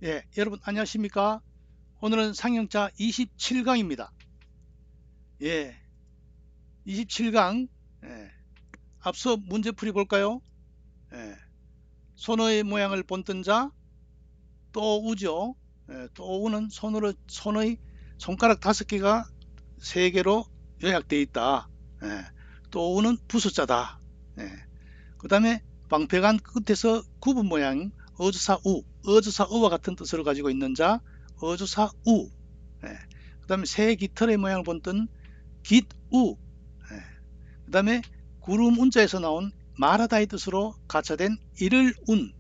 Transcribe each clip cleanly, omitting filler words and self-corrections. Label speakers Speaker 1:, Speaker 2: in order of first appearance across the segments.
Speaker 1: 예, 여러분 안녕하십니까? 오늘은 상형자 27강입니다. 예, 27강. 예, 앞서 문제풀이 볼까요? 예, 손의 모양을 본뜬 자, 또 우죠. 예, 또 우는 손의 손가락 5개가 3개로 요약되어 있다. 예, 또 우는 부수자다. 예, 그 다음에 방패간 끝에서 구분 모양 어주사 우, 어주사 우와 같은 뜻을 가지고 있는 자, 어주사 우. 예, 그 다음에 새 깃털의 모양을 본뜬 깃우. 예, 그 다음에 구름 운자에서 나온 말하다의 뜻으로 가차된 이를 운.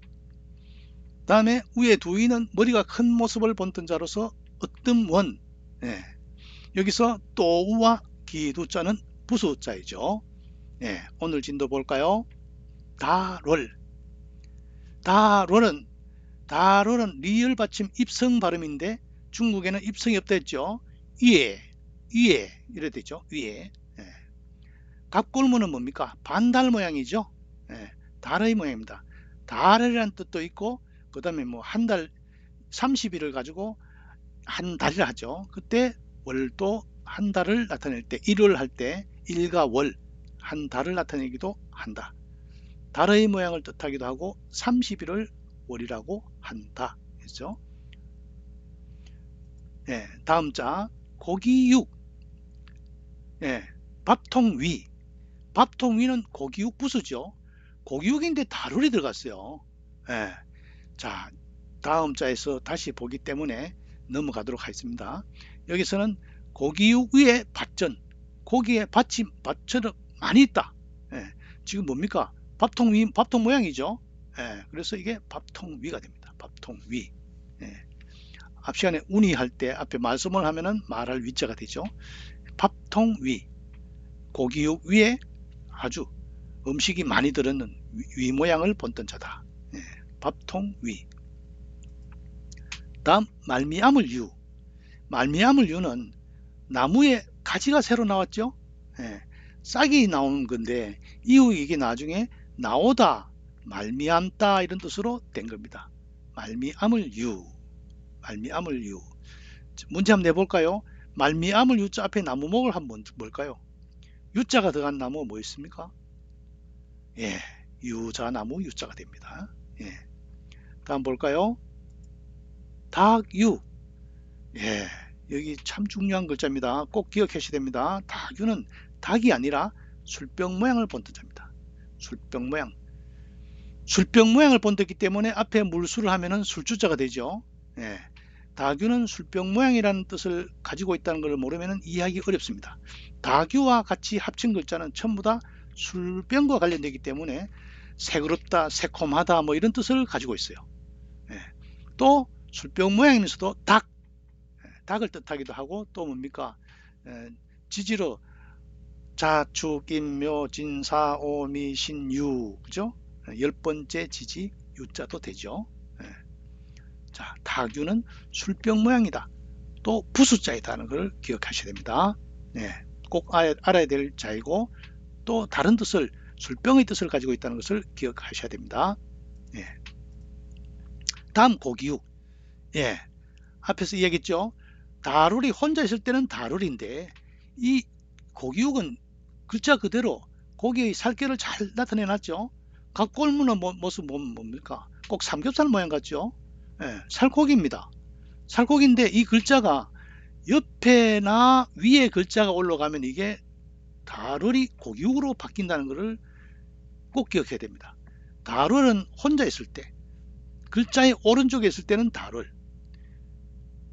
Speaker 1: 그 다음에 위에 두 이는 머리가 큰 모습을 본뜬 자로서 으뜸원. 예, 여기서 또우와 기두자는 부수자이죠. 예, 오늘 진도 볼까요? 다롤. 다롤은 리을 받침 입성 발음인데 중국에는 입성이 없다 했죠. 위에 이래 되죠. 위에. 예. 갑골문은 뭡니까? 반달 모양이죠. 예. 달의 모양입니다. 달이라는 뜻도 있고 그 다음에 뭐 한 달 30일을 가지고 한 달이라 하죠. 그때 월도 한 달을 나타낼 때 일을 할 때 일과 월 한 달을 나타내기도 한다. 달의 모양을 뜻하기도 하고 30일을 월이라고 한다 했죠. 예, 다음 자 고기육. 예, 밥통위. 밥통위는 고기육 부수죠. 고기육인데 다룰이 들어갔어요. 예, 자 다음 자에서 다시 보기 때문에 넘어가도록 하겠습니다. 여기서는 고기육 위에 밭전, 고기에 밭처럼 많이 있다. 예, 지금 뭡니까? 밥통 밥통 모양이죠. 예, 그래서 이게 밥통위가 됩니다. 밥통위. 예, 앞 시간에 운이 할 때 앞에 말씀을 하면은 말할 위자가 되죠. 밥통위, 고기육 위에 아주 음식이 많이 들었는 위 모양을 본뜬 자다. 예, 밥통위. 다음 말미암을 유. 말미암을 유는 나무에 가지가 새로 나왔죠. 예, 싹이 나오는 건데 이후 이게 나중에 나오다, 말미암다 이런 뜻으로 된 겁니다. 말미암을 유. 말미암을 유. 문제 한번 내볼까요? 말미암을 유자 앞에 나무목을 한번 뭘까요? 유자가 들어간 나무가 뭐 있습니까? 예, 유자나무 유자가 됩니다. 예, 다음 볼까요? 닭유. 예, 여기 참 중요한 글자입니다. 꼭 기억하셔야 됩니다. 닭유는 닭이 아니라 술병 모양을 본 뜻입니다. 술병 모양. 술병 모양을 본뜻이기 때문에 앞에 물술을 하면은 술주자가 되죠. 예, 닭유는 술병 모양이라는 뜻을 가지고 있다는 걸 모르면 이해하기 어렵습니다. 닭유와 같이 합친 글자는 전부 다 술병과 관련되기 때문에 새그럽다, 새콤하다 뭐 이런 뜻을 가지고 있어요. 예, 또 술병 모양이면서도 닭을 뜻하기도 하고 또 뭡니까? 지지로 자축인묘 진사오미신유 그죠? 10번째 지지 유자도 되죠. 예. 자, 타규는 술병 모양이다. 또 부수자이다는 걸 기억하셔야 됩니다. 예. 꼭 알아야 될 자이고 또 다른 뜻을 술병의 뜻을 가지고 있다는 것을 기억하셔야 됩니다. 예. 다음 고기육. 예. 앞에서 이야기했죠. 다룰이 혼자 있을 때는 다룰인데 이 고기육은 글자 그대로 고기의 살결을 잘 나타내 놨죠. 각골문의 모습 보면 뭡니까? 꼭 삼겹살 모양 같죠. 예, 살코기입니다. 살코기인데 이 글자가 옆에나 위에 글자가 올라가면 이게 다룰이 고기육으로 바뀐다는 것을 꼭 기억해야 됩니다. 다룰은 혼자 있을 때 글자의 오른쪽에 있을 때는 다룰,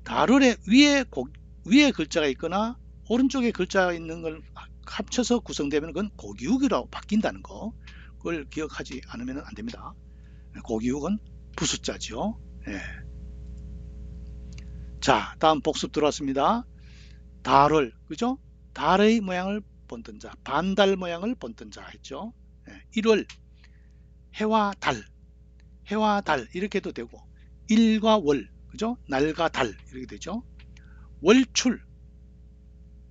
Speaker 1: 다룰의 위에 글자가 있거나 오른쪽에 글자가 있는 걸 합쳐서 구성되면 그건 고기육이라고 바뀐다는 거, 그걸 기억하지 않으면 안 됩니다. 고기육은 부숫자죠. 예. 자, 다음 복습 들어왔습니다. 달을, 그죠? 달의 모양을 본뜬 자, 반달 모양을 본뜬 자 했죠. 예. 1월, 해와 달 이렇게 해도 되고, 일과 월, 그죠? 날과 달 이렇게 되죠. 월출,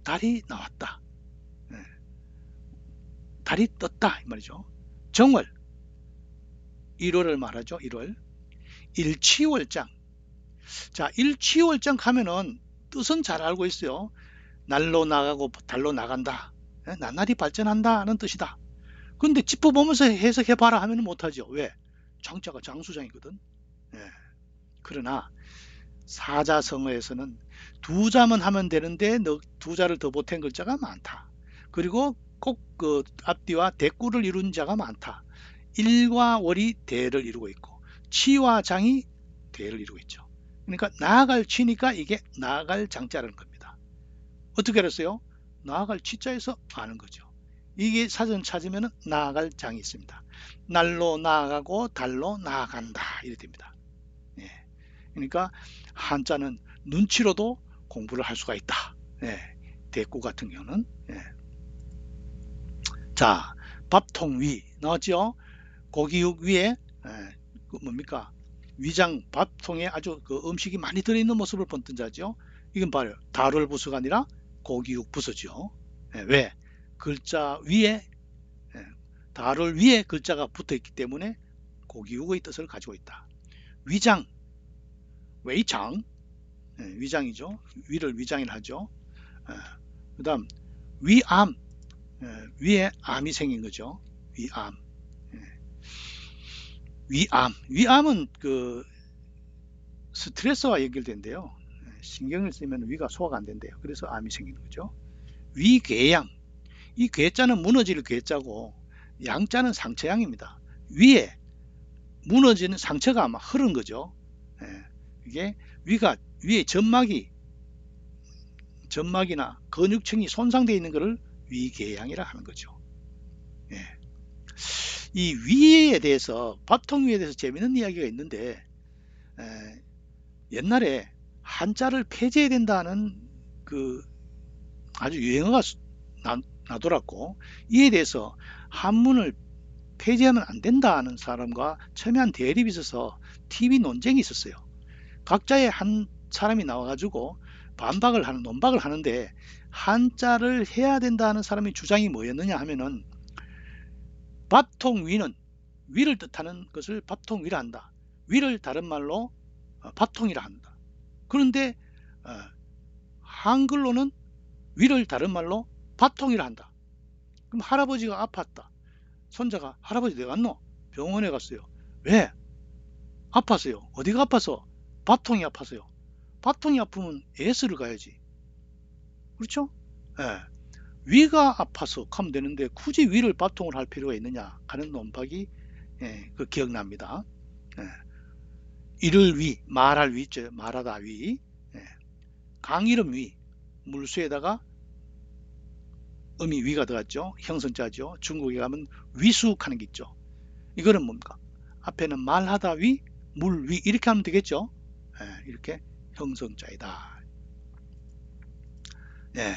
Speaker 1: 달이 나왔다. 예. 달이 떴다 이 말이죠. 정월, 1월을 말하죠. 1월. 일치월장, 자, 일취월장 하면은 뜻은 잘 알고 있어요. 날로 나가고 달로 나간다. 나날이 발전한다는 뜻이다. 근데 짚어보면서 해석해봐라 하면 못하죠. 왜? 장자가 장수장이거든. 예. 그러나 사자성어에서는 두 자만 하면 되는데 두 자를 더 보탠 글자가 많다. 그리고 꼭 그 앞뒤와 대꾸를 이룬 자가 많다. 일과 월이 대를 이루고 있고 치와 장이 대를 이루고 있죠. 그러니까 나아갈 치니까 이게 나아갈 장자라는 겁니다. 어떻게 알았어요? 나아갈 치자에서 아는 거죠. 이게 사전 찾으면 나아갈 장이 있습니다. 날로 나아가고 달로 나아간다 이렇게 됩니다. 예. 그러니까 한자는 눈치로도 공부를 할 수가 있다. 예. 대꾸 같은 경우는 자, 밥통위 나왔죠? 고기육 위에 그 뭡니까? 위장 밥통에 아주 그 음식이 많이 들어있는 모습을 본뜬 자죠. 이건 봐요. 다룰 부수가 아니라 고기육 부수죠. 왜? 글자 위에 다룰 위에 글자가 붙어 있기 때문에 고기육의 뜻을 가지고 있다. 위장, 웨이장, 위장이죠. 위를 위장이라 하죠. 그 다음 위암, 위에 암이 생긴 거죠. 위암. 위암은 그 스트레스와 연결된대요. 신경을 쓰면 위가 소화가 안 된대요. 그래서 암이 생기는 거죠. 위궤양, 이 괴자는 무너질 괴자고 양자는 상처양입니다. 위에 무너지는 상처가 아마 흐른 거죠. 이게 위에 점막이나 근육층이 손상되어 있는 것을 위궤양이라 하는 거죠. 이 위에 대해서 밥통위에 대해서 재미있는 이야기가 있는데 옛날에 한자를 폐지해야 된다는 그 아주 유행어가 나돌았고 이에 대해서 한문을 폐지하면 안 된다는 사람과 첨예한 대립이 있어서 TV 논쟁이 있었어요. 각자의 한 사람이 나와가지고 논박을 하는데 한자를 해야 된다는 사람의 주장이 뭐였느냐 하면은 밥통위는 위를 뜻하는 것을 밥통위라 한다. 위를 다른 말로 밥통이라 한다. 그런데 한글로는 위를 다른 말로 밥통이라 한다. 그럼 할아버지가 아팠다. 손자가 할아버지 어디 갔노? 병원에 갔어요. 왜? 아팠어요. 어디가 아파서? 밥통이 아파서요. 밥통이 아프면 S를 가야지. 그렇죠? 예. 위가 아파서 하면 되는데 굳이 위를 밥통을 할 필요가 있느냐 하는 논박이 그 기억납니다. 이를 위, 말할 위 있죠. 말하다 위. 강 이름 위, 물수에다가 음이 위가 들어갔죠. 형성자죠. 중국에 가면 위수하는 게 있죠. 이거는 뭡니까? 앞에는 말하다 위, 물 위 이렇게 하면 되겠죠. 이렇게 형성자이다.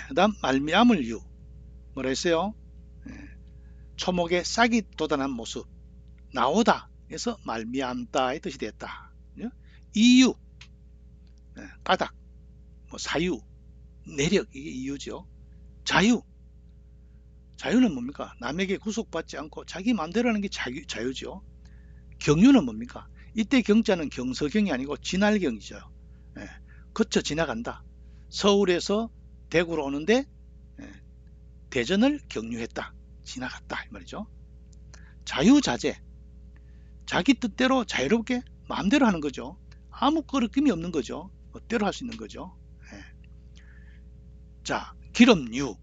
Speaker 1: 그 다음 말미암을 유 뭐라 했어요? 초목에 싹이 돋아난 모습 나오다 해서 말미암다의 뜻이 됐다. 이유 까닭 뭐 사유 내력 이게 이유죠. 자유는 뭡니까? 남에게 구속받지 않고 자기 마음대로 하는 게 자유죠. 경유는 뭡니까? 이때 경자는 경서경이 아니고 진할경이죠. 거쳐 지나간다. 서울에서 대구로 오는데 대전을 경유했다. 지나갔다 이 말이죠. 자유자재 자기 뜻대로 자유롭게 마음대로 하는 거죠. 아무 거리낌이 없는 거죠. 멋대로 할 수 있는 거죠. 자, 기름유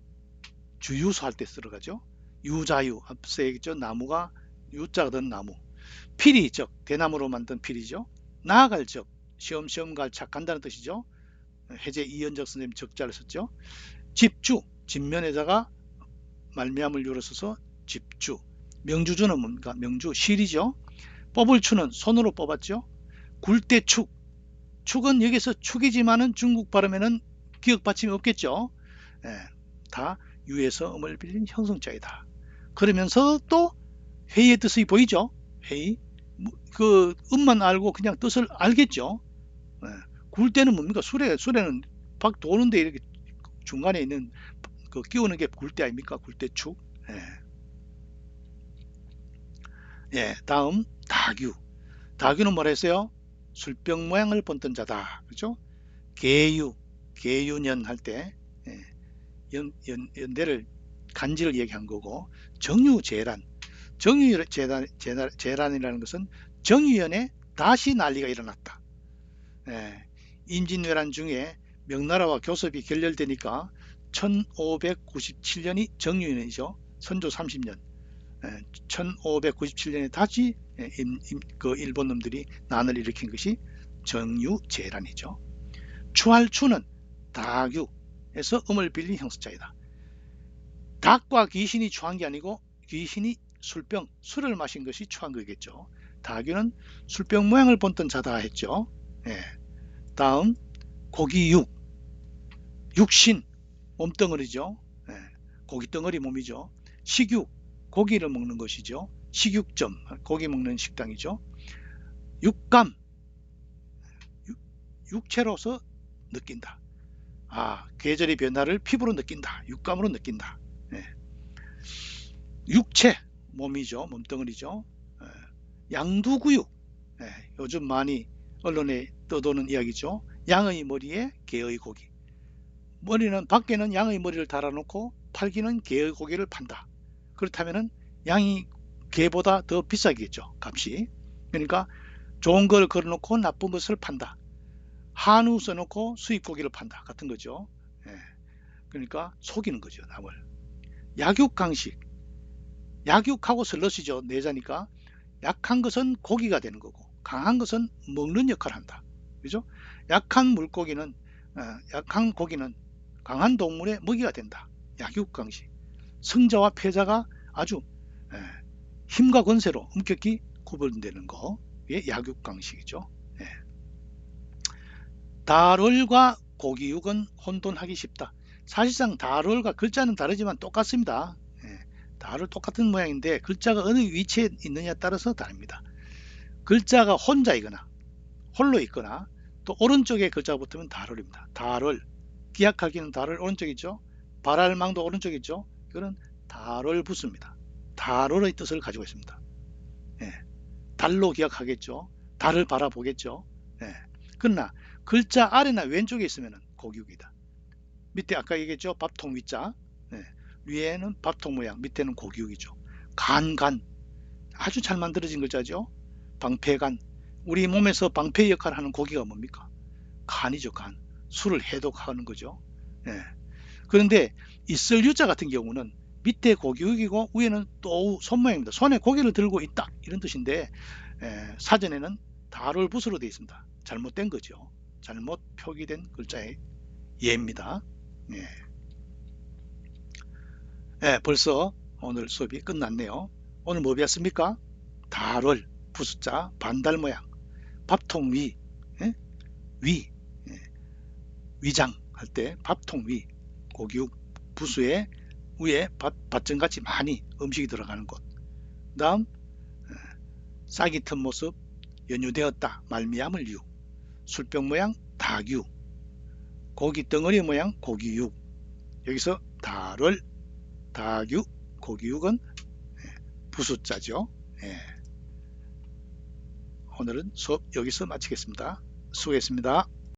Speaker 1: 주유소 할 때 들어가죠. 유자유 앞서 얘기했죠. 나무가 유자가 든 나무. 필이 즉 대나무로 만든 필이죠. 나아갈 즉 시험시험 갈착 간다는 뜻이죠. 해제 이현적 선생님 적자를 썼죠. 집주 집면에다가 말미암을 유로 써서 집주. 명주주는 뭡니까? 명주 실이죠. 뽑을 추는 손으로 뽑았죠. 굴대축 축은 여기서 축이지만은 중국 발음에는 기억 받침이 없겠죠. 다 유에서 음을 빌린 형성자이다. 그러면서 또 회의의 뜻이 보이죠. 회의 그 음만 알고 그냥 뜻을 알겠죠. 굴대는 뭡니까? 수레는 박 도는데 이렇게 중간에 있는 그 끼우는 게 굴대 아닙니까? 굴대축. 다음 다규는 뭐라 했어요? 술병 모양을 본뜬 자다. 그죠? 계유년 할 때 연대를 간지를 얘기한 거고, 정유재란이라는 것은 정유연에 다시 난리가 일어났다. 임진왜란 중에 명나라와 교섭이 결렬되니까 1597년이 정유년이죠. 선조 30년. 1597년에 다시 그 일본 놈들이 난을 일으킨 것이 정유재란이죠. 추할추는 다규에서 음을 빌린 형습자이다. 닭과 귀신이 추한 게 아니고 귀신이 술을 마신 것이 추한 거겠죠. 다규는 술병 모양을 본뜬 자다 했죠. 다음 고기육, 육신, 몸덩어리죠. 고기덩어리 몸이죠. 식육, 고기를 먹는 것이죠. 식육점, 고기 먹는 식당이죠. 육감, 육체로서 느낀다. 계절의 변화를 피부로 느낀다. 육감으로 느낀다. 육체, 몸이죠. 몸덩어리죠. 양두구육, 요즘 많이 언론에 떠도는 이야기죠. 양의 머리에 개의 고기. 밖에는 양의 머리를 달아놓고 팔기는 개의 고기를 판다. 그렇다면 양이 개보다 더 비싸겠죠. 값이. 그러니까 좋은 걸 걸어놓고 나쁜 것을 판다. 한우 써놓고 수입고기를 판다. 같은 거죠. 그러니까 속이는 거죠. 남을. 약육강식. 약육하고 슬러시죠. 내자니까. 약한 것은 고기가 되는 거고 강한 것은 먹는 역할을 한다. 그죠? 약한 고기는 강한 동물의 먹이가 된다. 약육강식. 승자와 패자가 아주 힘과 권세로 엄격히 구분되는 거. 이게 약육강식이죠. 다롤과 고기육은 혼돈하기 쉽다. 사실상 다롤과 글자는 다르지만 똑같습니다. 다롤 똑같은 모양인데 글자가 어느 위치에 있느냐에 따라서 다릅니다. 글자가 혼자이거나 홀로 있거나 또 오른쪽에 글자가 붙으면 다롤입니다. 다롤, 기약하기는 다롤 오른쪽이죠. 발할망도 오른쪽이죠. 이거는 다롤 부수입니다. 다롤의 뜻을 가지고 있습니다. 달로 기억하겠죠. 달을 바라보겠죠. 그러나 글자 아래나 왼쪽에 있으면 고기육이다. 밑에 아까 얘기했죠. 밥통 위자. 위에는 밥통 모양, 밑에는 고기육이죠. 간. 아주 잘 만들어진 글자죠. 방패간. 우리 몸에서 방패 역할을 하는 고기가 뭡니까? 간이죠. 간. 술을 해독하는 거죠. 그런데 있을 유자 같은 경우는 밑에 고기육이고 위에는 또 손 모양입니다. 손에 고기를 들고 있다 이런 뜻인데 사전에는 다롤 붓으로 되어 있습니다. 잘못된 거죠. 잘못 표기된 글자의 예입니다. 벌써 오늘 수업이 끝났네요. 오늘 뭐 배웠습니까? 다롤, 부숫자, 반달 모양, 밥통 위, 위장 할 때 밥통 위, 고기육 부수에 위에 밭전같이 많이 음식이 들어가는 곳. 그 다음 싹이 튼 모습 연유되었다 말미암을 유, 술병 모양 다규, 고기 덩어리 모양 고기육. 여기서 다롤, 다규, 고기육은 부숫자죠. 오늘은 수업 여기서 마치겠습니다. 수고했습니다.